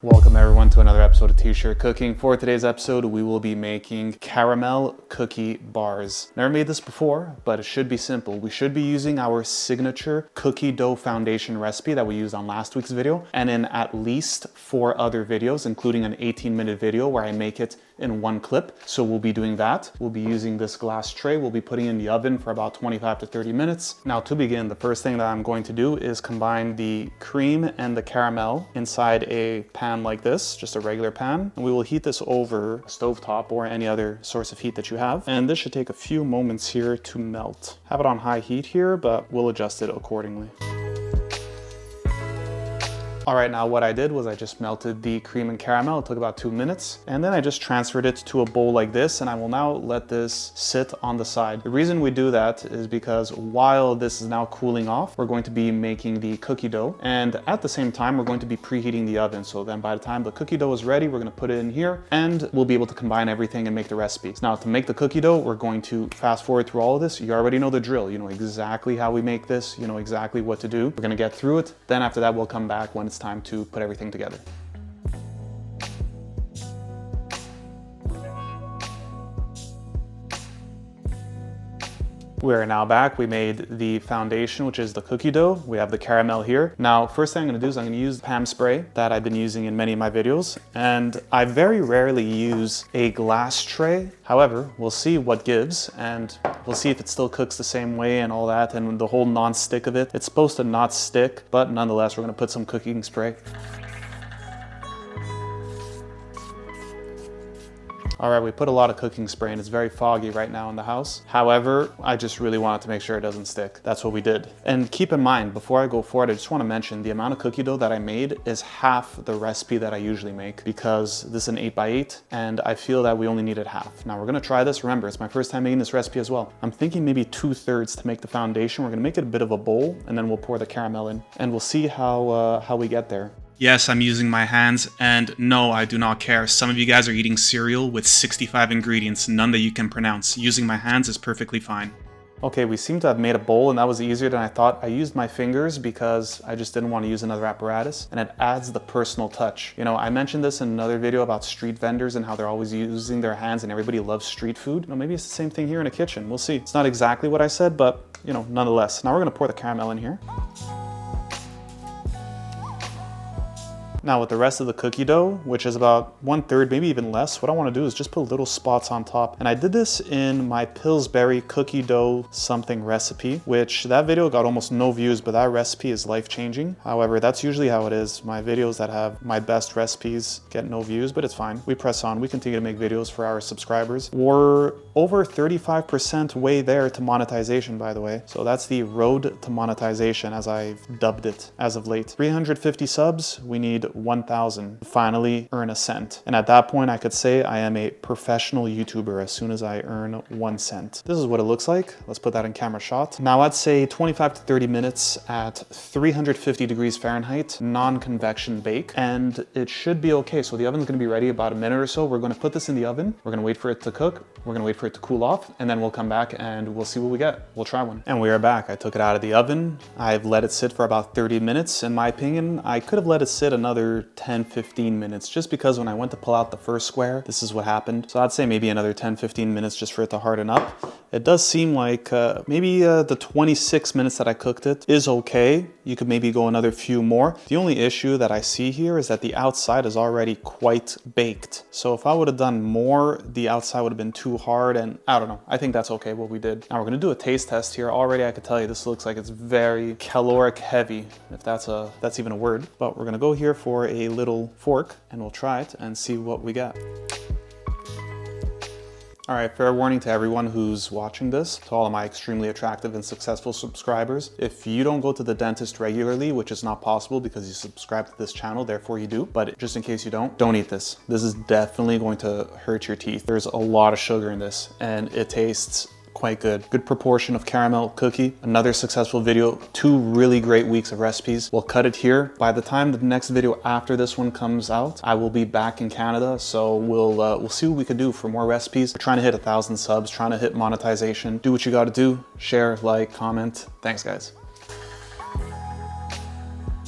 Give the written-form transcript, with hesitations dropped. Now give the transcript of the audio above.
Welcome everyone to another episode of T-Shirt Cooking. For today's episode, we will be making caramel cookie bars. Never made this before, but it should be simple. We should be using our signature cookie dough foundation recipe that we used on last week's video, and in at least 4 other videos, including an 18-minute video where I make it in one clip. So we'll be doing that. We'll be using this glass tray. We'll be putting it in the oven for about 25 to 30 minutes. Now to begin, the first thing that I'm going to do is combine the cream and the caramel inside a pan like this, just a regular pan. And we will heat this over a stovetop or any other source of heat that you have. And this should take a few moments here to melt. Have it on high heat here, but we'll adjust it accordingly. All right, now what I did was I just melted the cream and caramel. It took about 2 minutes. And then I just transferred it to a bowl like this, and I will now let this sit on the side. The reason we do that is because while this is now cooling off, we're going to be making the cookie dough. And at the same time, we're going to be preheating the oven. So then by the time the cookie dough is ready, we're gonna put it in here and we'll be able to combine everything and make the recipes. Now to make the cookie dough, we're going to fast forward through all of this. You already know the drill. You know exactly how we make this. You know exactly what to do. We're gonna get through it. Then after that, we'll come back when it's time to put everything together. We are now back. We made the foundation, which is the cookie dough. We have the caramel here. Now, first thing I'm gonna do is I'm gonna use Pam spray that I've been using in many of my videos. And I very rarely use a glass tray. However, we'll see what gives and we'll see if it still cooks the same way and all that, and the whole non-stick of it. It's supposed to not stick, but nonetheless, we're gonna put some cooking spray. All right, we put a lot of cooking spray and it's very foggy right now in the house. However, I just really wanted to make sure it doesn't stick. That's what we did. And keep in mind, before I go forward, I just want to mention the amount of cookie dough that I made is half the recipe that I usually make, because this is an 8x8 and I feel that we only needed half. Now we're gonna try this. Remember, it's my first time making this recipe as well. I'm thinking maybe 2/3 to make the foundation. We're gonna make it a bit of a bowl and then we'll pour the caramel in and we'll see how we get there. Yes, I'm using my hands, and no, I do not care. Some of you guys are eating cereal with 65 ingredients, none that you can pronounce. Using my hands is perfectly fine. Okay, we seem to have made a bowl, and that was easier than I thought. I used my fingers because I just didn't want to use another apparatus, and it adds the personal touch. You know, I mentioned this in another video about street vendors and how they're always using their hands and everybody loves street food. You know, maybe it's the same thing here in a kitchen. We'll see. It's not exactly what I said, but, you know, nonetheless. Now we're gonna pour the caramel in here. Now with the rest of the cookie dough, which is about 1/3, maybe even less, what I want to do is just put little spots on top. And I did this in my Pillsbury cookie dough something recipe, which that video got almost no views, but that recipe is life-changing. However, that's usually how it is. My videos that have my best recipes get no views, but it's fine. We press on. We continue to make videos for our subscribers. We're over 35% way there to monetization, by the way. So that's the road to monetization, as I've dubbed it as of late. 350 subs, we need 1,000 to finally earn a cent. And at that point, I could say I am a professional YouTuber as soon as I earn 1 cent. This is what it looks like. Let's put that in camera shot. Now I'd say 25 to 30 minutes at 350 degrees Fahrenheit, non-convection bake, and it should be okay. So the oven's gonna be ready about a minute or so. We're gonna put this in the oven. We're gonna wait for it to cook. We're gonna wait for it to cool off, and then we'll come back and we'll see what we get. We'll try one. And we are back. I took it out of the oven. I've let it sit for about 30 minutes. In my opinion, I could have let it sit another 10-15 minutes, just because when I went to pull out the first square, this is what happened. So I'd say maybe another 10-15 minutes just for it to harden up. It does seem like maybe the 26 minutes that I cooked it is okay. You could maybe go another few more. The only issue that I see here is that the outside is already quite baked. So if I would have done more, the outside would have been too hard, and I don't know. I think that's okay what we did. Now we're gonna do a taste test here. Already I could tell you this looks like it's very caloric heavy, if that's even a word. But we're gonna go here for a little fork and we'll try it and see what we get. All right, fair warning to everyone who's watching this, to all of my extremely attractive and successful subscribers. If you don't go to the dentist regularly, which is not possible because you subscribe to this channel, therefore you do, but just in case you don't eat this. This is definitely going to hurt your teeth. There's a lot of sugar in this and it tastes quite good. Good proportion of caramel cookie. Another successful video. 2 really great weeks of recipes. We'll cut it here. By the time the next video after this one comes out, I will be back in Canada. So we'll see what we can do for more recipes. We're trying to hit 1,000 subs, trying to hit monetization. Do what you got to do. Share, like, comment. Thanks, guys.